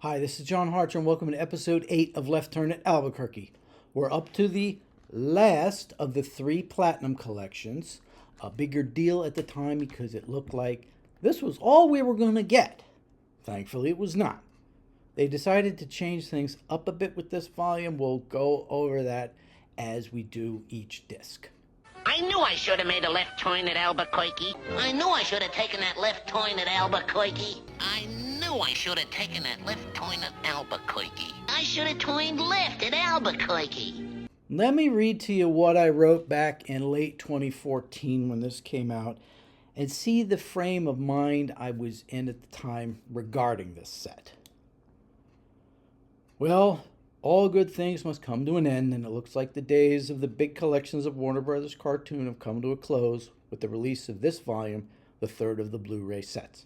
Hi, this is John Harcher, and welcome to episode 8 of Left Turn at Albuquerque. We're up to the last of the 3 platinum collections. A bigger deal at the time because it looked like this was all we were going to get. Thankfully, it was not. They decided to change things up a bit with this volume. We'll go over that as we do each disc. I knew I should have made a left turn at Albuquerque. I knew I should have taken that left turn at Albuquerque. I knew I should have taken that left turn at Albuquerque. I should have turned left at Albuquerque. Let me read to you what I wrote back in late 2014 when this came out and see the frame of mind I was in at the time regarding this set. Well, all good things must come to an end, and it looks like the days of the big collections of Warner Brothers cartoon have come to a close with the release of this volume, the third of the Blu-ray sets.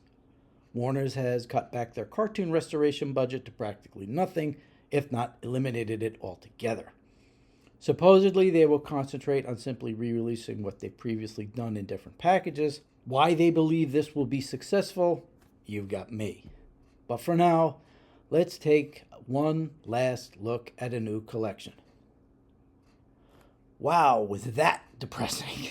Warner's has cut back their cartoon restoration budget to practically nothing, if not eliminated it altogether. Supposedly, they will concentrate on simply re-releasing what they've previously done in different packages. Why they believe this will be successful, you've got me. But for now, let's take one last look at a new collection. Wow, was that depressing.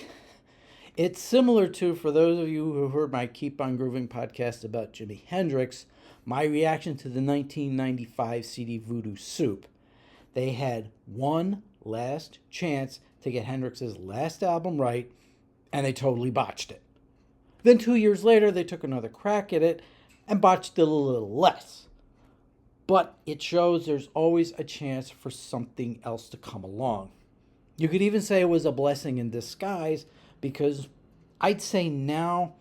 It's similar to, for those of you who heard my Keep on Grooving podcast about Jimi Hendrix, my reaction to the 1995 CD Voodoo Soup. They had one last chance to get Hendrix's last album right, and they totally botched it. Then 2 years later, they took another crack at it and botched it a little less. But it shows there's always a chance for something else to come along. You could even say it was a blessing in disguise, because I'd say now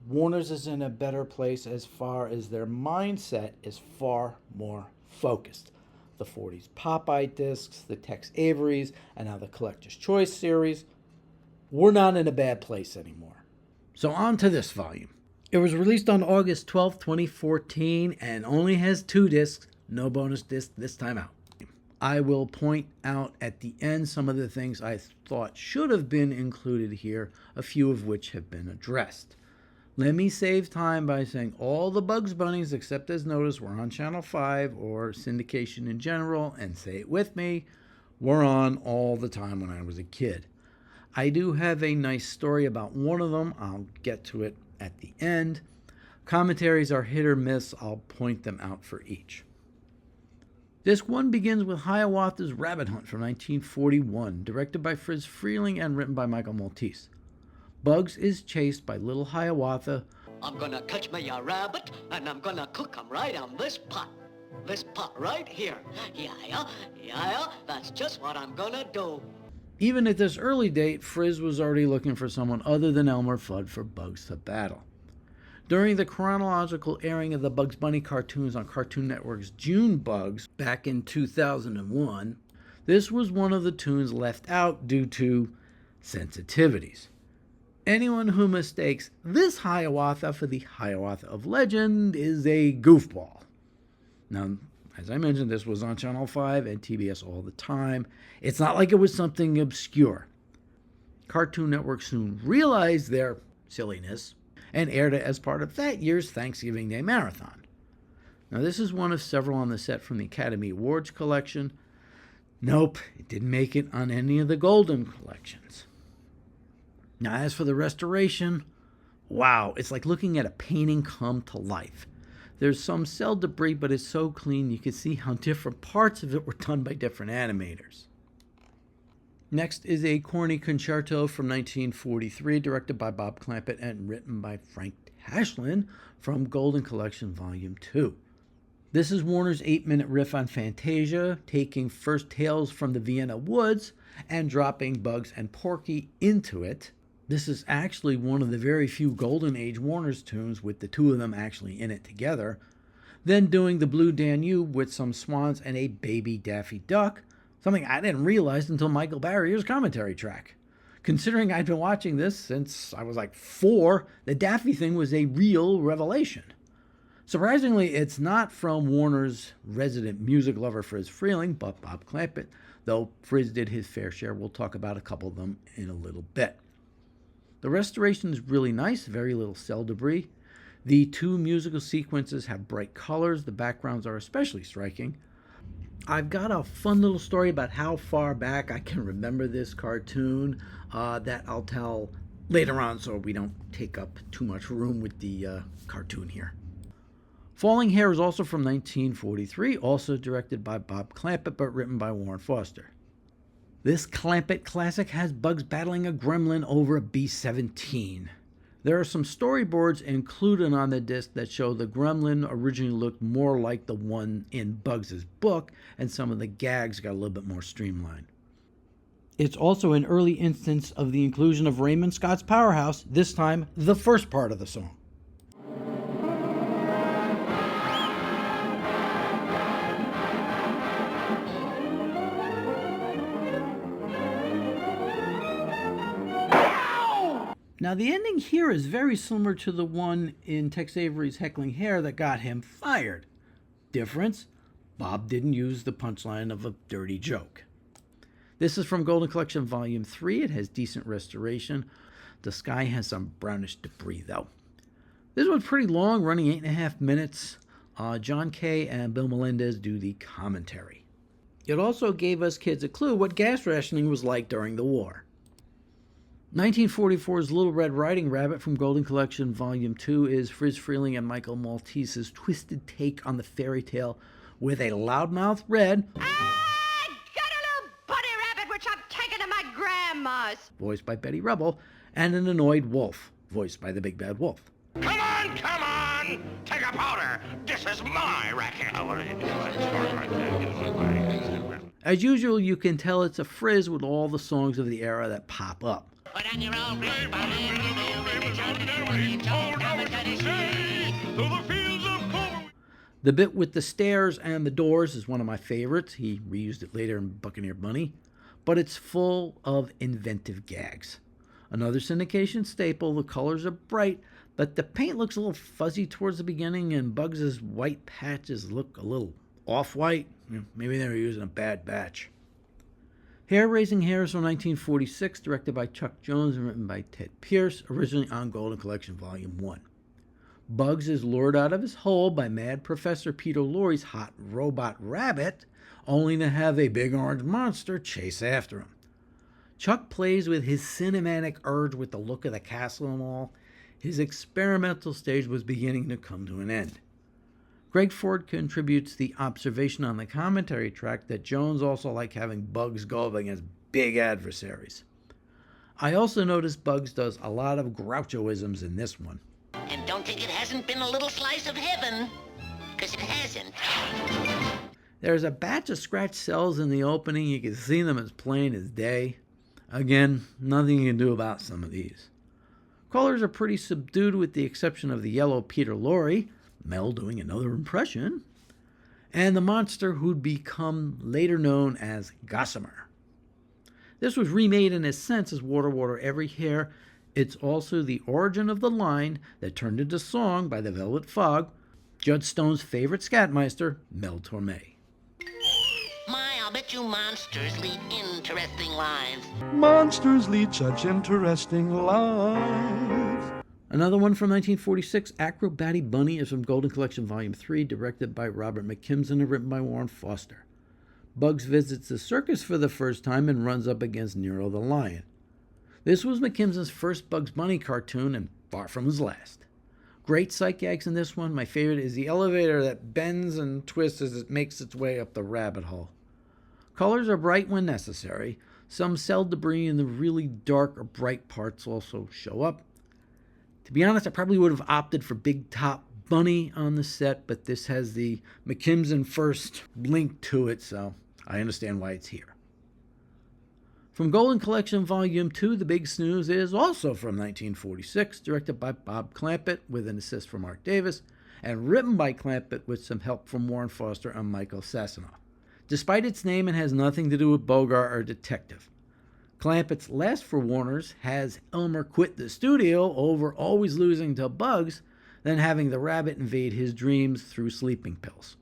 Warner's is in a better place as far as their mindset is far more focused. The 40s Popeye discs, the Tex Avery's, and now the Collector's Choice series. We're not in a bad place anymore. So on to this volume. It was released on August 12, 2014, and only has 2 discs, no bonus disc this time out. I will point out at the end some of the things I thought should have been included here, a few of which have been addressed. Let me save time by saying all the Bugs Bunnies, except as noticed, were on Channel 5 or syndication in general, and say it with me, were on all the time when I was a kid. I do have a nice story about one of them. I'll get to it at the end. Commentaries are hit or miss. I'll point them out for each. Disc 1 begins with Hiawatha's Rabbit Hunt from 1941, directed by Friz Freleng and written by Michael Maltese. Bugs is chased by little Hiawatha. I'm gonna catch me a rabbit, and I'm gonna cook him right on this pot. This pot right here. Yeah, that's just what I'm gonna do. Even at this early date, Friz was already looking for someone other than Elmer Fudd for Bugs to battle. During the chronological airing of the Bugs Bunny cartoons on Cartoon Network's June Bugs back in 2001, this was one of the tunes left out due to sensitivities. Anyone who mistakes this Hiawatha for the Hiawatha of legend is a goofball. Now, as I mentioned, this was on Channel 5 and TBS all the time. It's not like it was something obscure. Cartoon Network soon realized their silliness and aired it as part of that year's Thanksgiving Day Marathon. Now, this is one of several on the set from the Academy Awards collection. Nope, it didn't make it on any of the Golden collections. Now, as for the restoration, wow, it's like looking at a painting come to life. There's some cell debris, but it's so clean you can see how different parts of it were done by different animators. Next is a Corny Concerto from 1943, directed by Bob Clampett and written by Frank Tashlin from Golden Collection Volume 2. This is Warner's 8-minute riff on Fantasia, taking first tales from the Vienna woods and dropping Bugs and Porky into it. This is actually one of the very few Golden Age Warner's tunes with the two of them actually in it together. Then doing the Blue Danube with some swans and a baby Daffy Duck, something I didn't realize until Michael Barrier's commentary track. Considering I'd been watching this since I was like 4, the Daffy thing was a real revelation. Surprisingly, it's not from Warner's resident music lover Friz Freleng, but Bob Clampett, though Friz did his fair share. We'll talk about a couple of them in a little bit. The restoration is really nice, very little cell debris. The two musical sequences have bright colors. The backgrounds are especially striking. I've got a fun little story about how far back I can remember this cartoon that I'll tell later on so we don't take up too much room with the cartoon here. Falling Hair is also from 1943, also directed by Bob Clampett but written by Warren Foster. This Clampett classic has Bugs battling a gremlin over a B-17. There are some storyboards included on the disc that show the gremlin originally looked more like the one in Bugs' book, and some of the gags got a little bit more streamlined. It's also an early instance of the inclusion of Raymond Scott's Powerhouse, this time the first part of the song. Now, the ending here is very similar to the one in Tex Avery's Heckling Hair that got him fired. Difference? Bob didn't use the punchline of a dirty joke. This is from Golden Collection Volume 3. It has decent restoration. The sky has some brownish debris, though. This one's pretty long, running 8.5 minutes. John Kay and Bill Melendez do the commentary. It also gave us kids a clue what gas rationing was like during the war. 1944's Little Red Riding Rabbit from Golden Collection Volume 2 is Friz Freleng and Michael Maltese's twisted take on the fairy tale with a loudmouth Red, I got a little bunny rabbit which I'm taking to my grandma's, voiced by Betty Rubble, and an annoyed wolf, voiced by the Big Bad Wolf. Come on, come on! Take a powder! This is my racket! As usual, you can tell it's a Friz with all the songs of the era that pop up. Put on your own ring, The bit with the stairs and the doors is one of my favorites. He reused it later in Buccaneer Bunny, but it's full of inventive gags. Another syndication staple, the colors are bright, but the paint looks a little fuzzy towards the beginning, and Bugs' white patches look a little off-white. Maybe they were using a bad batch. Hair Raising Hairs from 1946, directed by Chuck Jones and written by Ted Pierce, originally on Golden Collection Volume 1. Bugs is lured out of his hole by Mad Professor Peter Lorre's hot robot rabbit, only to have a big orange monster chase after him. Chuck plays with his cinematic urge with the look of the castle and all. His experimental stage was beginning to come to an end. Greg Ford contributes the observation on the commentary track that Jones also liked having Bugs go up against big adversaries. I also noticed Bugs does a lot of Groucho-isms in this one. And don't think it hasn't been a little slice of heaven, because it hasn't. There's a batch of scratch cells in the opening. You can see them as plain as day. Again, nothing you can do about some of these. Colors are pretty subdued with the exception of the yellow Peter Lorre, Mel doing another impression, and the monster who'd become later known as Gossamer. This was remade in a sense as Water, Water Every Hair. It's also the origin of the line that turned into song by the Velvet Fog, Judd Stone's favorite scatmeister, Mel Torme. My, I'll bet you monsters lead interesting lives. Monsters lead such interesting lives. Another one from 1946, Acrobatty Bunny, is from Golden Collection Volume 3, directed by Robert McKimson and written by Warren Foster. Bugs visits the circus for the first time and runs up against Nero the Lion. This was McKimson's first Bugs Bunny cartoon and far from his last. Great sight gags in this one. My favorite is the elevator that bends and twists as it makes its way up the rabbit hole. Colors are bright when necessary. Some cell debris in the really dark or bright parts also show up. To be honest, I probably would have opted for Big Top Bunny on the set, but this has the McKimson first link to it, so I understand why it's here. From Golden Collection Volume 2, The Big Snooze is also from 1946, directed by Bob Clampett with an assist from Art Davis, and written by Clampett with some help from Warren Foster and Michael Sassonoff. Despite its name, it has nothing to do with Bogart or Detective. Clampett's last for Warner's has Elmer quit the studio over always losing to Bugs, then having the rabbit invade his dreams through sleeping pills.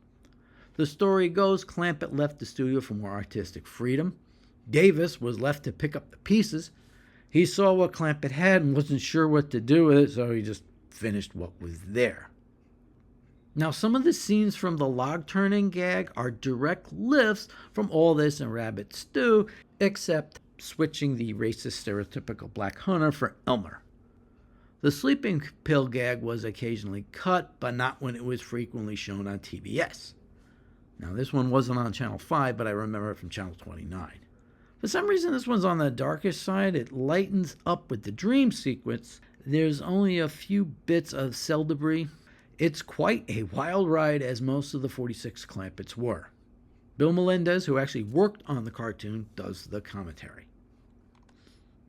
The story goes Clampett left the studio for more artistic freedom. Davis was left to pick up the pieces. He saw what Clampett had and wasn't sure what to do with it, so he just finished what was there. Now, some of the scenes from the log turning gag are direct lifts from All This and Rabbit Stew, except switching the racist stereotypical black hunter for Elmer. The sleeping pill gag was occasionally cut, but not when it was frequently shown on TBS. Now, this one wasn't on Channel 5, but I remember it from Channel 29. For some reason, this one's on the darkest side. It lightens up with the dream sequence. There's only a few bits of cell debris. It's quite a wild ride, as most of the 46 Clampetts were. Bill Melendez, who actually worked on the cartoon, does the commentary.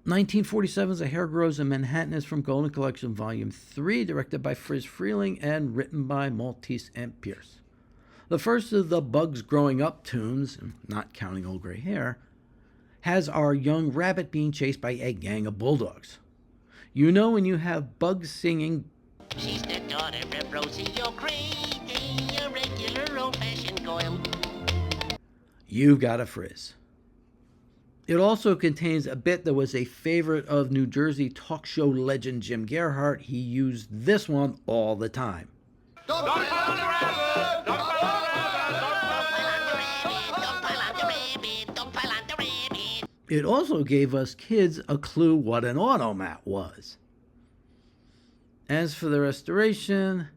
1947's A Hair Grows in Manhattan is from Golden Collection Volume 3, directed by Friz Freleng and written by Maltese and Pierce. The first of the Bugs Growing Up tunes, not counting Old Gray Hair, has our young rabbit being chased by a gang of bulldogs. You know when you have Bugs singing, She's the daughter of Rosie O'Grady, a regular old-fashioned goyle. you've got a frizz. It also contains a bit that was a favorite of New Jersey talk show legend Jim Gerhardt. He used this one all the time. Don't pile on the rabbit! Don't pile on the rabbit! Don't pile on the rabbit! It also gave us kids a clue what an automat was. As for the restoration,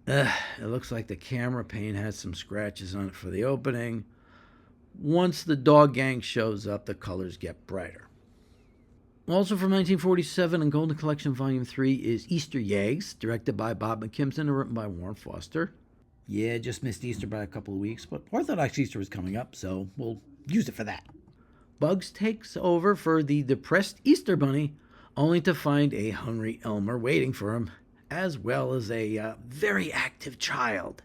it looks like the camera pane has some scratches on it for the opening. Once the dog gang shows up, the colors get brighter. Also from 1947 in Golden Collection Volume 3 is Easter Yeggs, directed by Bob McKimson and written by Warren Foster. Yeah, just missed Easter by a couple of weeks, but Orthodox Easter was coming up, so we'll use it for that. Bugs takes over for the depressed Easter Bunny, only to find a hungry Elmer waiting for him, as well as a very active child.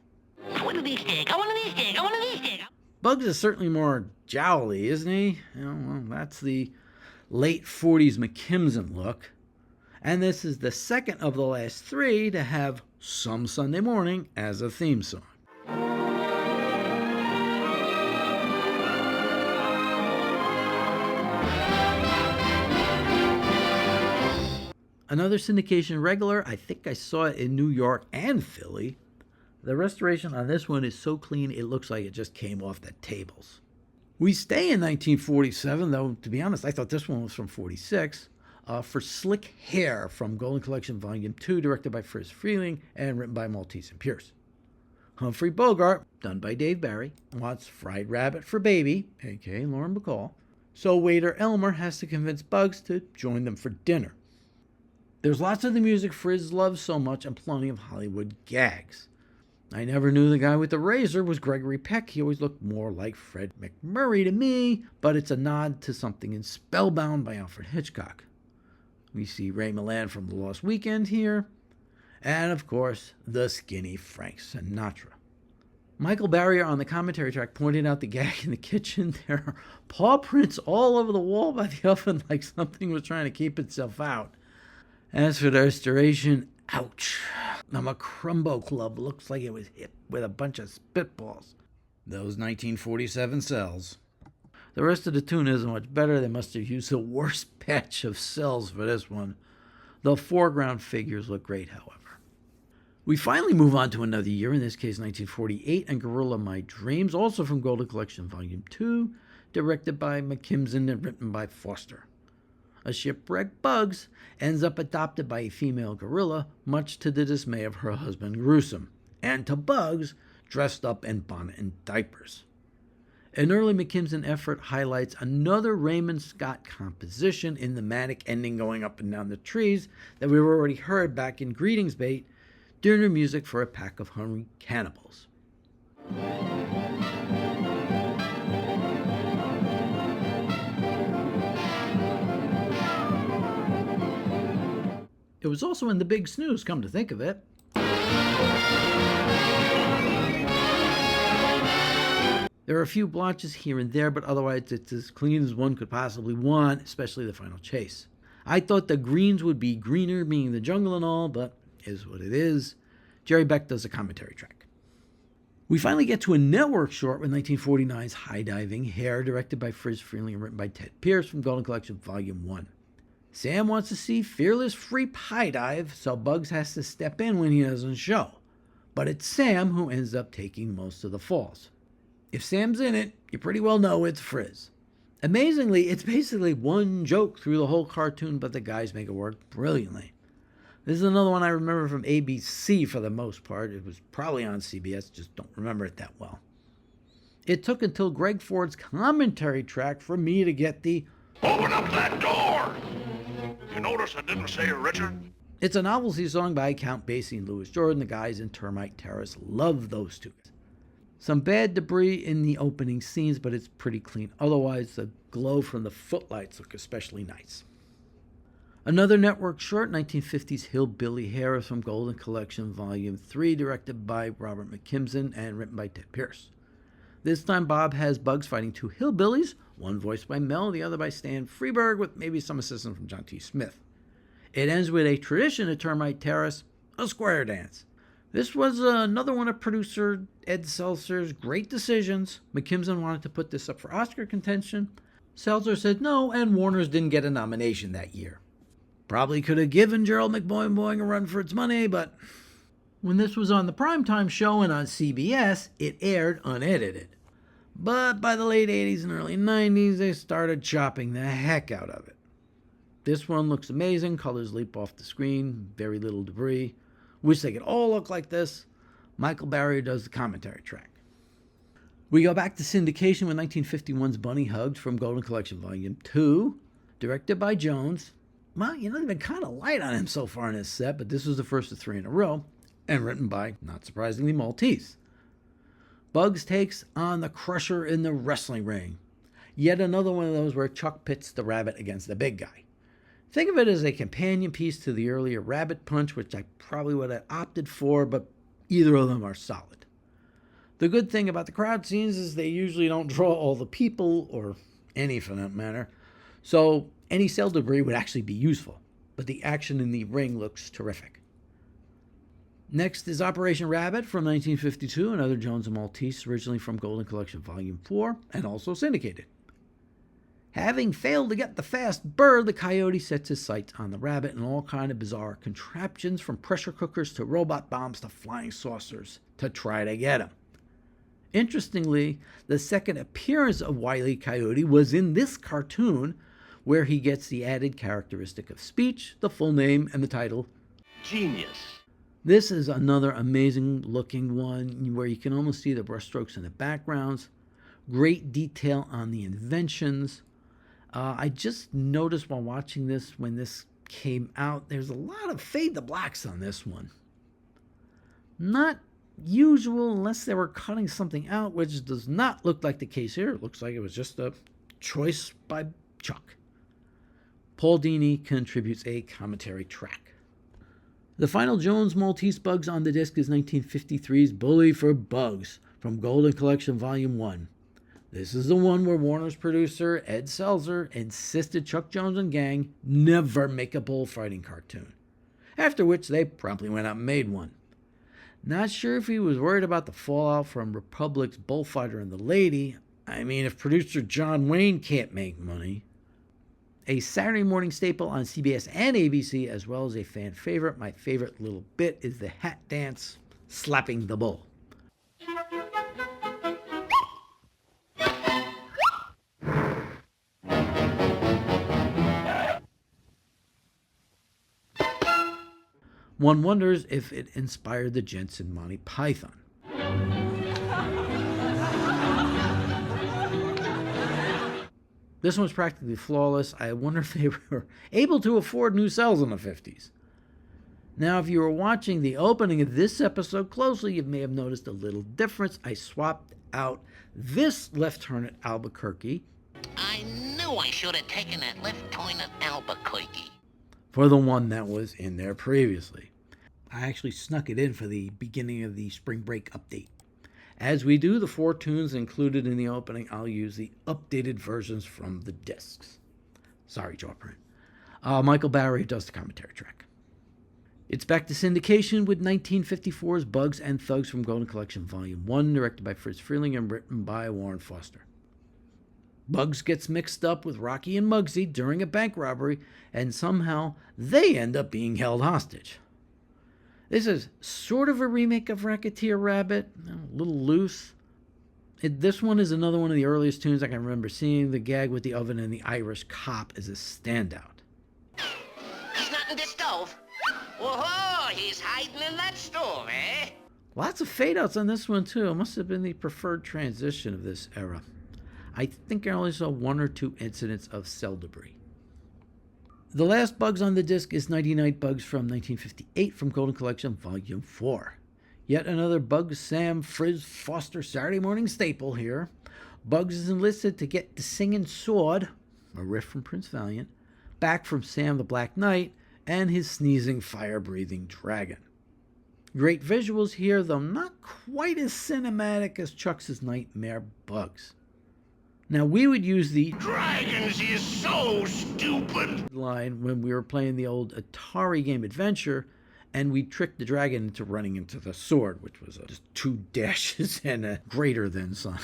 I want an Easter egg! I want an Easter egg! I want an Easter egg! Bugs is certainly more jowly, isn't he? Well, that's the late 40s McKimson look. And this is the second of the last three to have Some Sunday Morning as a theme song. Another syndication regular, I think I saw it in New York and Philly. The restoration on this one is so clean it looks like it just came off the tables. We stay in 1947, though, to be honest, I thought this one was from 46, for Slick Hair from Golden Collection Volume 2, directed by Friz Freleng and written by Maltese and Pierce. Humphrey Bogart, done by Dave Barry, wants fried rabbit for baby, a.k.a. Lauren Bacall, so waiter Elmer has to convince Bugs to join them for dinner. There's lots of the music Friz loves so much and plenty of Hollywood gags. I never knew the guy with the razor was Gregory Peck. He always looked more like Fred McMurray to me, but it's a nod to something in Spellbound by Alfred Hitchcock. We see Ray Milland from The Lost Weekend here, and of course, the skinny Frank Sinatra. Michael Barrier on the commentary track pointed out the gag in the kitchen. There are paw prints all over the wall by the oven like something was trying to keep itself out. As for the restoration, ouch. The Macrumbo Club looks like it was hit with a bunch of spitballs. Those 1947 cells. The rest of the tune isn't much better. They must have used the worst batch of cells for this one. The foreground figures look great, however. We finally move on to another year, in this case 1948, and Gorllia My Dreams, also from Golden Collection Volume 2, directed by McKimson and written by Foster. A shipwrecked Bugs ends up adopted by a female gorilla, much to the dismay of her husband Gruesome, and to Bugs, dressed up in bonnet and diapers. An early McKimson effort highlights another Raymond Scott composition in the manic ending going up and down the trees that we've already heard back in Greetings Bait, dinner music for a pack of hungry cannibals. It was also in the Big Snooze, come to think of it. There are a few blotches here and there, but otherwise it's as clean as one could possibly want, especially the final chase. I thought the greens would be greener, being the jungle and all, but is what it is. Jerry Beck does a commentary track. We finally get to a network short with 1949's High Diving Hair, directed by Friz Freleng and written by Ted Pierce from Golden Collection Volume 1. Sam wants to see Fearless Freep high dive, so Bugs has to step in when he doesn't show. But it's Sam who ends up taking most of the falls. If Sam's in it, you pretty well know it's Frizz. Amazingly, it's basically one joke through the whole cartoon, but the guys make it work brilliantly. This is another one I remember from ABC for the most part. It was probably on CBS, just don't remember it that well. It took until Greg Ford's commentary track for me to get the Open up that door! You notice I didn't say Richard? It's a novelty song by Count Basie and Louis Jordan. The guys in Termite Terrace love those two. Some bad debris in the opening scenes, but it's pretty clean. Otherwise, the glow from the footlights look especially nice. Another network short, 1950s Hillbilly Hare from Golden Collection Volume 3, directed by Robert McKimson and written by Ted Pierce. This time Bob has Bugs fighting two hillbillies, one voiced by Mel, the other by Stan Freberg, with maybe some assistance from John T. Smith. It ends with a tradition at Termite Terrace, a square dance. This was another one of producer Ed Seltzer's great decisions. McKimson wanted to put this up for Oscar contention. Seltzer said no, and Warner's didn't get a nomination that year. Probably could have given Gerald McBoing a run for its money, but when this was on the primetime show and on CBS, it aired unedited. But by the late 80s and early 90s, they started chopping the heck out of it. This one looks amazing. Colors leap off the screen. Very little debris. Wish they could all look like this. Michael Barry does the commentary track. We go back to syndication with 1951's Bunny Hugged from Golden Collection Volume 2, directed by Jones. Well, they've been kind of light on him so far in this set, but this was the first of 3 in a row, and written by, not surprisingly, Maltese. Bugs takes on the Crusher in the wrestling ring. Yet another one of those where Chuck pits the rabbit against the big guy. Think of it as a companion piece to the earlier Rabbit Punch, which I probably would have opted for, but either of them are solid. The good thing about the crowd scenes is they usually don't draw all the people, or any for that matter, so any cell debris would actually be useful, but the action in the ring looks terrific. Next is Operation Rabbit from 1952, another Jones and Maltese, originally from Golden Collection Volume 4, and also syndicated. Having failed to get the fast bird, the coyote sets his sights on the rabbit and all kind of bizarre contraptions, from pressure cookers to robot bombs to flying saucers, to try to get him. Interestingly, the second appearance of Wile E. Coyote was in this cartoon, where he gets the added characteristic of speech, the full name, and the title, Genius. This is another amazing looking one where you can almost see the brushstrokes in the backgrounds. Great detail on the inventions. I just noticed while watching this when this came out, there's a lot of fade to blacks on this one. Not usual unless they were cutting something out, which does not look like the case here. It looks like it was just a choice by Chuck. Paul Dini contributes a commentary track. The final Jones Maltese Bugs on the disc is 1953's Bully for Bugs from Golden Collection Volume 1. This is the one where Warner's producer Ed Seltzer insisted Chuck Jones and gang never make a bullfighting cartoon, after which they promptly went out and made one. Not sure if he was worried about the fallout from Republic's Bullfighter and the Lady. I mean, if producer John Wayne can't make money. A Saturday morning staple on CBS and ABC, as well as a fan favorite. My favorite little bit is the hat dance, slapping the bull. One wonders if it inspired the gents in Monty Python. This one's practically flawless. I wonder if they were able to afford new cells in the 50s. Now, if you were watching the opening of this episode closely, you may have noticed a little difference. I swapped out this left turn at Albuquerque. I knew I should have taken that left turn at Albuquerque. For the one that was in there previously. I actually snuck it in for the beginning of the spring break update. As we do the 4 tunes included in the opening, I'll use the updated versions from the discs. Sorry, jaw print. Michael Barry does the commentary track. It's back to syndication with 1954's Bugs and Thugs from Golden Collection Volume 1, directed by Fritz Freeling and written by Warren Foster. Bugs gets mixed up with Rocky and Muggsy during a bank robbery, and somehow they end up being held hostage. This is sort of a remake of Racketeer Rabbit, a little loose. This one is another one of the earliest tunes I can remember seeing. The gag with the oven and the Irish cop is a standout. He's not in the stove. Whoa, he's hiding in that stove, eh? Lots of fade-outs on this one, too. It must have been the preferred transition of this era. I think I only saw 1 or 2 incidents of cell debris. The last Bugs on the disc is Nighty Night Bugs from 1958 from Golden Collection Volume 4. Yet another Bugs, Sam, Frizz, Foster Saturday morning staple here. Bugs is enlisted to get the singing sword, a riff from Prince Valiant, back from Sam the Black Knight, and his sneezing, fire-breathing dragon. Great visuals here, though not quite as cinematic as Chuck's Nightmare Bugs. Now, we would use the Dragons is so stupid line when we were playing the old Atari game Adventure, and we tricked the dragon into running into the sword, which was just 2 dashes and a greater than sign.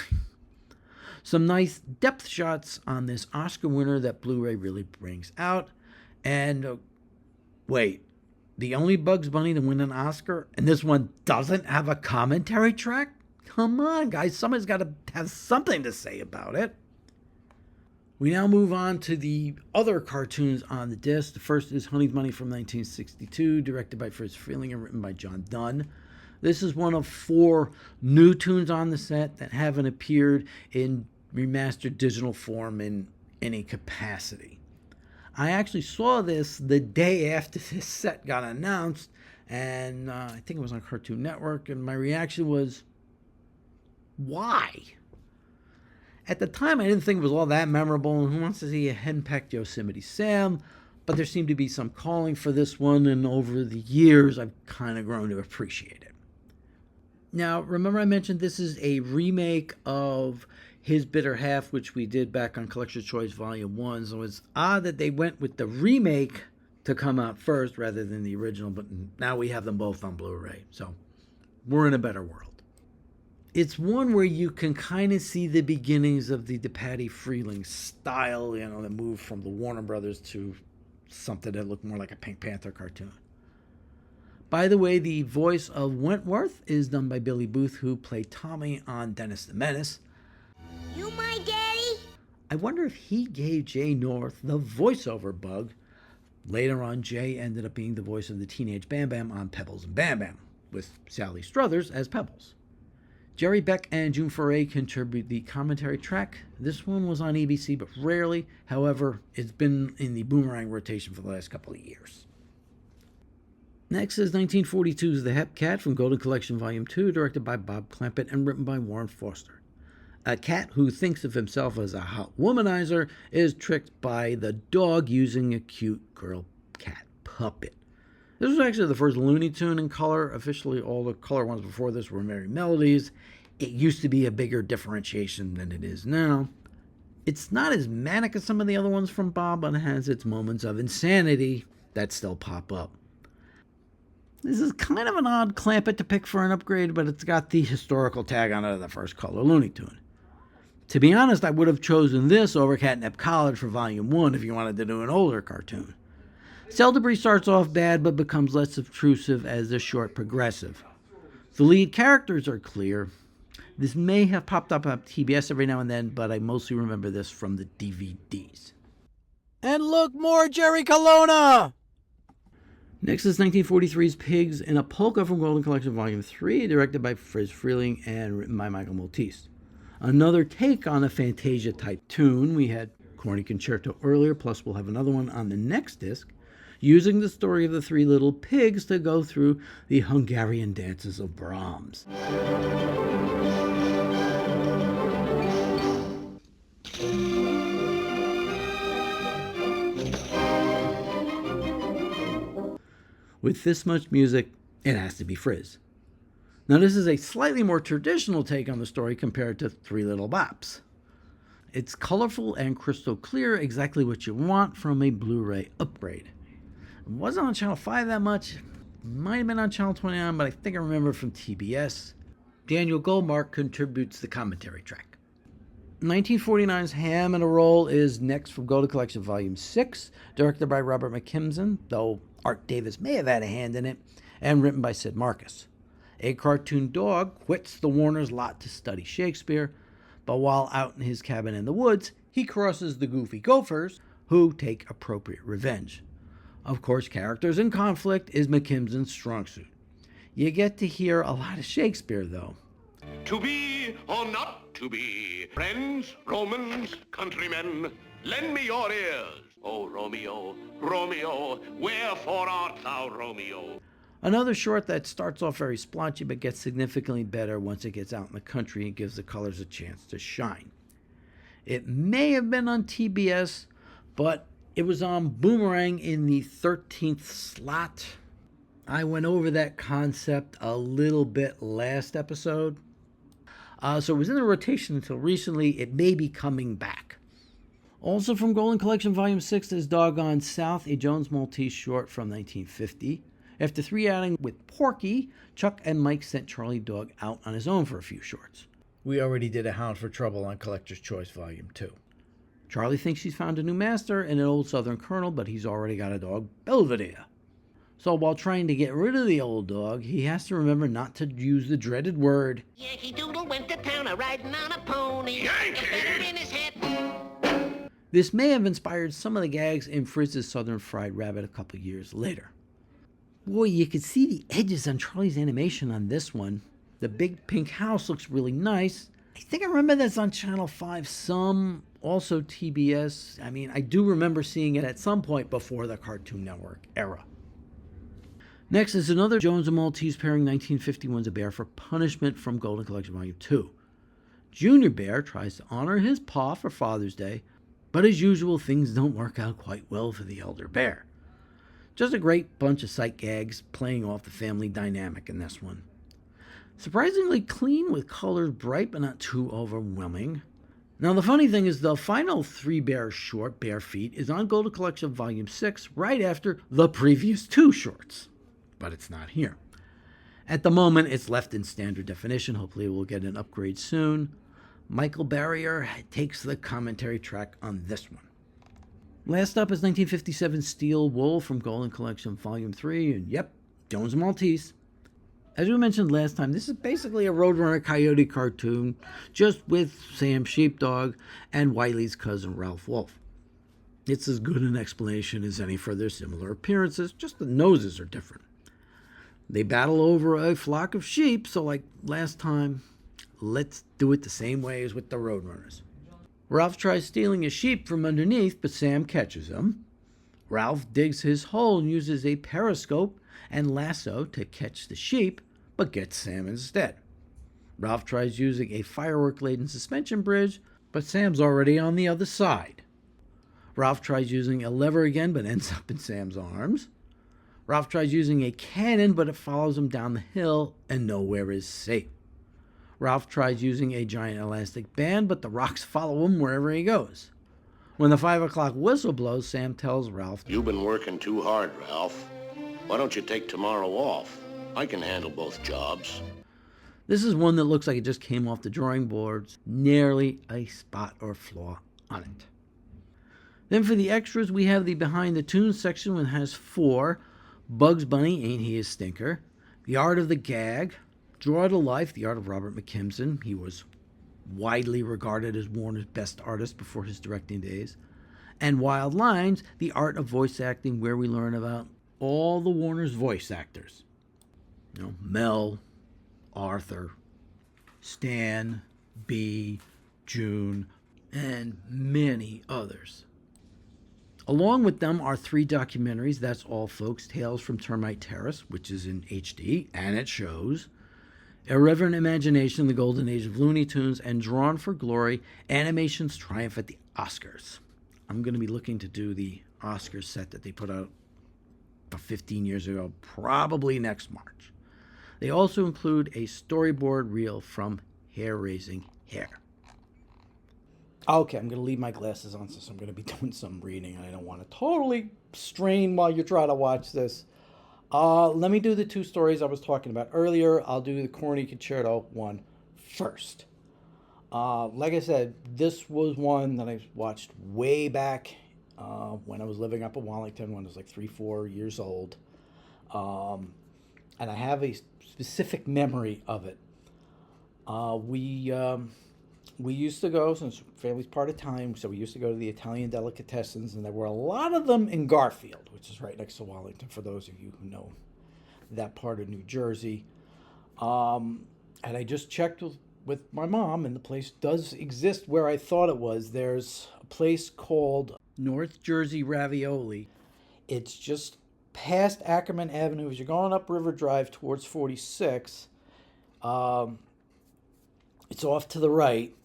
Some nice depth shots on this Oscar winner that Blu-ray really brings out. And wait, the only Bugs Bunny to win an Oscar, and this one doesn't have a commentary track? Come on, guys, somebody's got to have something to say about it. We now move on to the other cartoons on the disc. The first is Honey's Money from 1962, directed by Fritz Freeling and written by John Dunn. This is one of 4 new tunes on the set that haven't appeared in remastered digital form in any capacity. I actually saw this the day after this set got announced, and I think it was on Cartoon Network, and my reaction was, why? At the time, I didn't think it was all that memorable. Who wants to see a henpecked Yosemite Sam? But there seemed to be some calling for this one, and over the years, I've kind of grown to appreciate it. Now, remember I mentioned this is a remake of His Bitter Half, which we did back on Collector's Choice Volume 1. So it's odd that they went with the remake to come out first rather than the original, but now we have them both on Blu-ray. So we're in a better world. It's one where you can kind of see the beginnings of the Patty Freeling style, the move from the Warner Brothers to something that looked more like a Pink Panther cartoon. By the way, the voice of Wentworth is done by Billy Booth, who played Tommy on Dennis the Menace. You my daddy? I wonder if he gave Jay North the voiceover bug. Later on, Jay ended up being the voice of the Teenage Bam Bam on Pebbles and Bam Bam, with Sally Struthers as Pebbles. Jerry Beck and June Foray contribute the commentary track. This one was on ABC, but rarely. However, it's been in the Boomerang rotation for the last couple of years. Next is 1942's The Hep Cat from Golden Collection Volume 2, directed by Bob Clampett and written by Warren Foster. A cat who thinks of himself as a hot womanizer is tricked by the dog using a cute girl cat puppet. This was actually the first Looney Tune in color. Officially, all the color ones before this were Merry Melodies. It used to be a bigger differentiation than it is now. It's not as manic as some of the other ones from Bob, but it has its moments of insanity that still pop up. This is kind of an odd Clampett to pick for an upgrade, but it's got the historical tag on it of the first color Looney Tune. To be honest, I would have chosen this over Catnip College for Volume 1 if you wanted to do an older cartoon. Cell Debris starts off bad but becomes less obtrusive as the short progresses. The lead characters are clear. This may have popped up on TBS every now and then, but I mostly remember this from the DVDs. And look, more Jerry Colonna! Next is 1943's Pigs in a Polka from Golden Collection Volume 3, directed by Fritz Freeling and written by Michael Maltese. Another take on a Fantasia-type tune. We had Corny Concerto earlier, plus we'll have another one on the next disc, using the story of the 3 little pigs to go through the Hungarian dances of Brahms. With this much music, it has to be Frizz. Now this is a slightly more traditional take on the story compared to 3 Little Bops. It's colorful and crystal clear, exactly what you want from a Blu-ray upgrade. It wasn't on Channel 5 that much. Might have been on Channel 29, but I think I remember from TBS. Daniel Goldmark contributes the commentary track. 1949's Ham and a Roll is next from Golden Collection Volume 6, directed by Robert McKimson, though Art Davis may have had a hand in it, and written by Sid Marcus. A cartoon dog quits the Warner's lot to study Shakespeare, but while out in his cabin in the woods, he crosses the goofy gophers, who take appropriate revenge. Of course, characters in conflict is McKimson's strong suit. You get to hear a lot of Shakespeare, though. To be or not to be, friends, Romans, countrymen, lend me your ears. O Romeo, Romeo, wherefore art thou Romeo? Another short that starts off very splotchy but gets significantly better once it gets out in the country and gives the colors a chance to shine. It may have been on TBS, but it was on Boomerang in the 13th slot. I went over that concept a little bit last episode. So it was in the rotation until recently. It may be coming back. Also from Golden Collection Volume 6 is Doggone South, a Jones Maltese short from 1950. After 3 outings with Porky, Chuck and Mike sent Charlie Dog out on his own for a few shorts. We already did a Hound for Trouble on Collector's Choice Volume 2. Charlie thinks he's found a new master in an old Southern colonel, but he's already got a dog, Belvedere. So while trying to get rid of the old dog, he has to remember not to use the dreaded word. Yankee Doodle went to town a-riding on a pony. Yankee! A feather in his hat. This may have inspired some of the gags in Frizz's Southern Fried Rabbit a couple years later. Boy, you could see the edges on Charlie's animation on this one. The big pink house looks really nice. I think I remember that's on Channel 5 some, also TBS. I mean, I do remember seeing it at some point before the Cartoon Network era. Next is another Jones and Maltese pairing, 1951's A Bear for Punishment from Golden Collection Volume 2. Junior Bear tries to honor his pa for Father's Day, but as usual, things don't work out quite well for the elder bear. Just a great bunch of sight gags playing off the family dynamic in this one. Surprisingly clean with colors bright but not too overwhelming. Now the funny thing is the final 3-bear short, Bare Feet, is on Golden Collection Volume 6 right after the previous 2 shorts. But it's not here. At the moment, it's left in standard definition. Hopefully we'll get an upgrade soon. Michael Barrier takes the commentary track on this one. Last up is 1957 Steel Wool from Golden Collection Volume 3, and yep, Jones and Maltese. As we mentioned last time, this is basically a Roadrunner Coyote cartoon, just with Sam Sheepdog and Wiley's cousin Ralph Wolf. It's as good an explanation as any for their similar appearances, just the noses are different. They battle over a flock of sheep, so like last time, let's do it the same way as with the Roadrunners. Ralph tries stealing a sheep from underneath, but Sam catches him. Ralph digs his hole and uses a periscope and lasso to catch the sheep, but gets Sam instead. Ralph tries using a firework-laden suspension bridge, but Sam's already on the other side. Ralph tries using a lever again, but ends up in Sam's arms. Ralph tries using a cannon, but it follows him down the hill, and nowhere is safe. Ralph tries using a giant elastic band, but the rocks follow him wherever he goes. When the 5 o'clock whistle blows, Sam tells Ralph, You've been working too hard, Ralph. Why don't you take tomorrow off? I can handle both jobs. This is one that looks like it just came off the drawing boards, nearly a spot or flaw on it. Then for the extras, we have the Behind the Tunes section, which has 4. Bugs Bunny, Ain't He a Stinker? The Art of the Gag. Draw to Life, the art of Robert McKimson. He was widely regarded as Warner's best artist before his directing days. And Wild Lines, the art of voice acting, where we learn about all the Warner's voice actors. You know, Mel, Arthur, Stan, Bee, June, and many others. Along with them are 3 documentaries, That's All Folks, Tales from Termite Terrace, which is in HD, and it shows, Irreverent Imagination, The Golden Age of Looney Tunes, and Drawn for Glory, Animation's Triumph at the Oscars. I'm going to be looking to do the Oscars set that they put out about 15 years ago, probably next March. They also include a storyboard reel from Hair Raising Hair. Okay, I'm going to leave my glasses on since I'm going to be doing some reading and I don't want to totally strain while you try to watch this. Let me do the 2 stories I was talking about earlier. I'll do the Corny Concerto one first. Like I said, this was one that I watched way back when I was living up in Wallington when I was like 3, 4 years old. And I have a specific memory of it. We used to go, since family's part of time, so we used to go to the Italian delicatessens, and there were a lot of them in Garfield, which is right next to Wallington, for those of you who know that part of New Jersey. And I just checked with my mom, and the place does exist where I thought it was. There's a place called North Jersey Ravioli. It's just past Ackerman Avenue as you're going up River Drive towards 46. It's off to the right,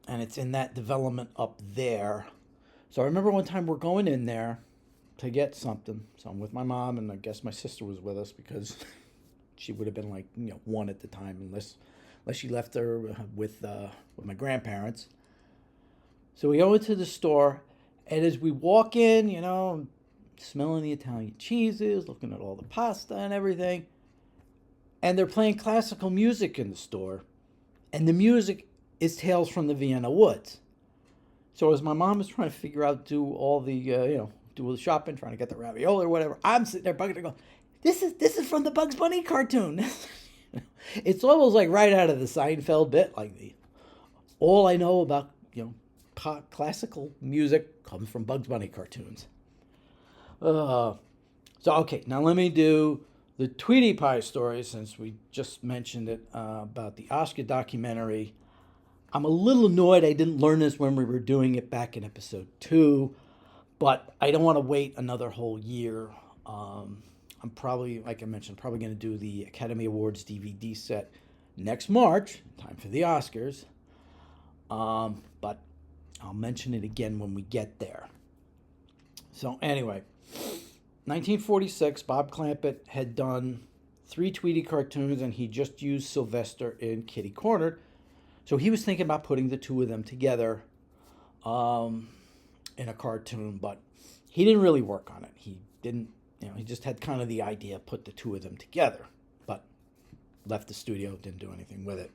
and it's in that development up there. So I remember one time we're going in there to get something. So I'm with my mom, and I guess my sister was with us because she would have been like, 1 at the time, unless she left her with my grandparents. So we go into the store, and as we walk in, smelling the Italian cheeses, looking at all the pasta and everything, and they're playing classical music in the store, and the music is Tales from the Vienna Woods. So as my mom is trying to figure out, do all the, do all the shopping, trying to get the ravioli or whatever, I'm sitting there bugging her going, this is from the Bugs Bunny cartoon. It's almost like right out of the Seinfeld bit, all I know about, classical music comes from Bugs Bunny cartoons. Okay, now let me do the Tweety Pie story, since we just mentioned it, about the Oscar documentary. I'm a little annoyed I didn't learn this when we were doing it back in episode 2, but I don't want to wait another whole year. I'm probably, like I mentioned, going to do the Academy Awards DVD set next March, time for the Oscars. But I'll mention it again when we get there. So anyway, 1946, Bob Clampett had done 3 Tweety cartoons, and he just used Sylvester in Kitty Cornered. So he was thinking about putting the two of them together in a cartoon, but he didn't really work on it. He didn't, he just had kind of the idea, put the two of them together, but left the studio, didn't do anything with it.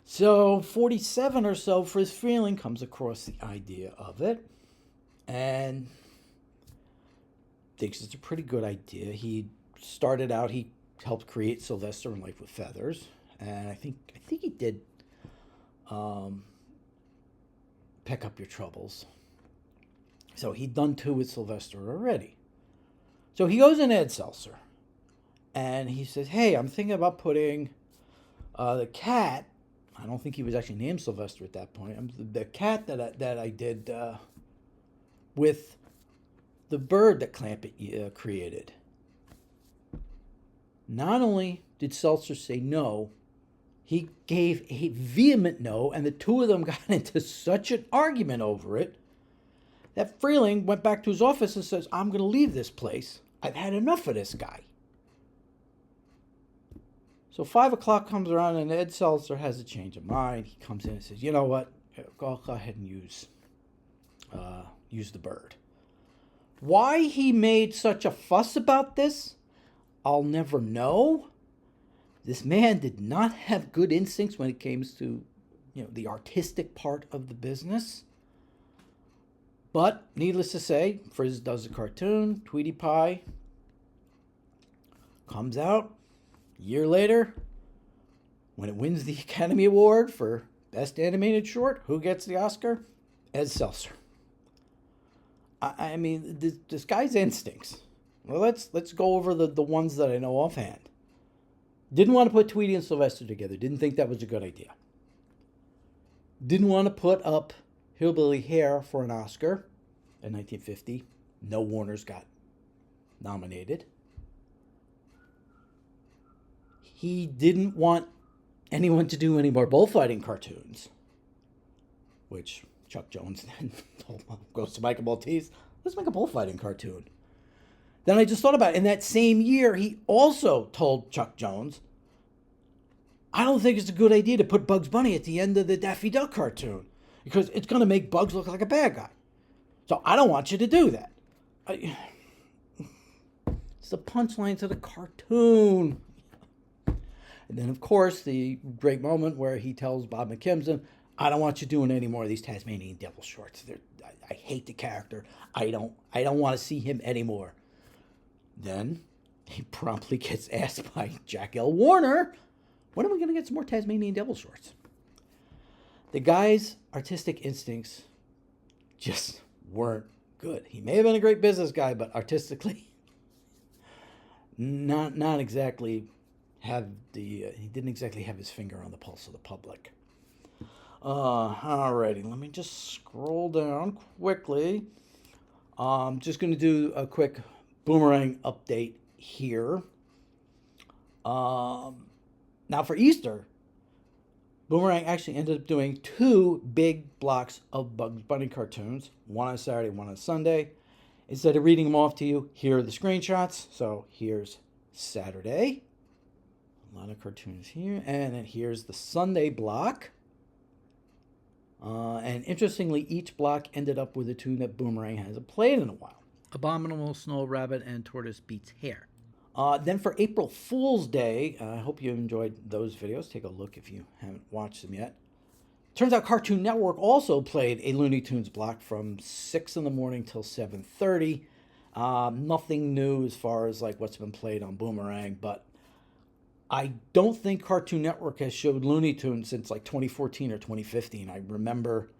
So 47 or so, Friz Freleng comes across the idea of it and thinks it's a pretty good idea. He started out, he helped create Sylvester in Life with Feathers, and I think he did Pick Up Your Troubles. So he'd done 2 with Sylvester already. So he goes in Ed Seltzer, and he says, hey, I'm thinking about putting the cat, I don't think he was actually named Sylvester at that point, the cat that I did with the bird that Clampett created. Not only did Seltzer say no, he gave a vehement no, and the two of them got into such an argument over it that Freleng went back to his office and says, I'm going to leave this place. I've had enough of this guy. So 5 o'clock comes around, and Ed Seltzer has a change of mind. He comes in and says, you know what? Go ahead and use the bird. Why he made such a fuss about this, I'll never know. This man did not have good instincts when it came to, the artistic part of the business. But needless to say, Friz does a cartoon, Tweety Pie, comes out. A year later, when it wins the Academy Award for Best Animated Short, who gets the Oscar? Ed Seltzer. I mean, this guy's instincts. Well, let's go over the ones that I know offhand. Didn't want to put Tweety and Sylvester together. Didn't think that was a good idea. Didn't want to put up Hillbilly Hare for an Oscar in 1950. No Warners got nominated. He didn't want anyone to do any more bullfighting cartoons, which Chuck Jones then goes to Michael Maltese, let's make a bullfighting cartoon. Then I just thought about it. In that same year, he also told Chuck Jones, I don't think it's a good idea to put Bugs Bunny at the end of the Daffy Duck cartoon because it's going to make Bugs look like a bad guy. So I don't want you to do that. It's the punchline to the cartoon. And then, of course, the great moment where he tells Bob McKimson, I don't want you doing any more of these Tasmanian Devil shorts. I hate the character. I don't want to see him anymore. Then he promptly gets asked by Jack L. Warner, when are we going to get some more Tasmanian Devil shorts? The guy's artistic instincts just weren't good. He may have been a great business guy, but artistically, not exactly he didn't exactly have his finger on the pulse of the public. Alrighty, let me just scroll down quickly. I'm just going to do a quick Boomerang update here. Now for Easter, Boomerang actually ended up doing 2 big blocks of Bugs Bunny cartoons, one on Saturday, one on Sunday. Instead of reading them off to you, here are the screenshots. So here's Saturday. A lot of cartoons here. And then here's the Sunday block. And interestingly, each block ended up with a tune that Boomerang hasn't played in a while. Abominable Snow Rabbit and Tortoise Beats Hair. Then for April Fool's Day, I hope you enjoyed those videos. Take a look if you haven't watched them yet. Turns out Cartoon Network also played a Looney Tunes block from 6 in the morning till 7:30. Nothing new as far as like what's been played on Boomerang, but I don't think Cartoon Network has showed Looney Tunes since like 2014 or 2015. I remember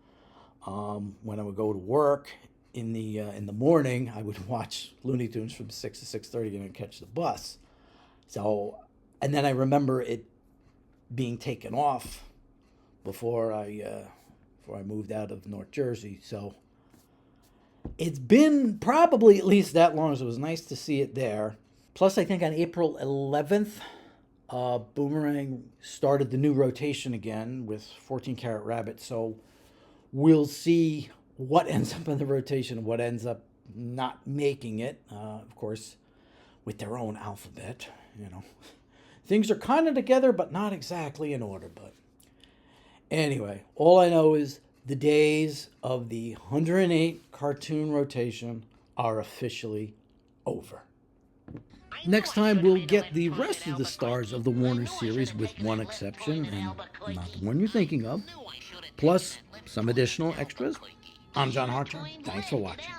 when I would go to work in the morning, I would watch Looney Tunes from 6 to 6:30 and then catch the bus. So, and then I remember it being taken off before I moved out of North Jersey. So it's been probably at least that long, so it was nice to see it there. Plus, I think on April 11th, Boomerang started the new rotation again with 14 Karat Rabbit. So we'll see what ends up in the rotation and what ends up not making it. Of course, with their own alphabet, you know. Things are kind of together, but not exactly in order. But anyway, all I know is the days of the 108 cartoon rotation are officially over. Next time, we'll get the rest of the stars of the Warner series with one exception, and not the one you're thinking of, plus some additional extras. I'm John Hartshorn. Thanks for watching.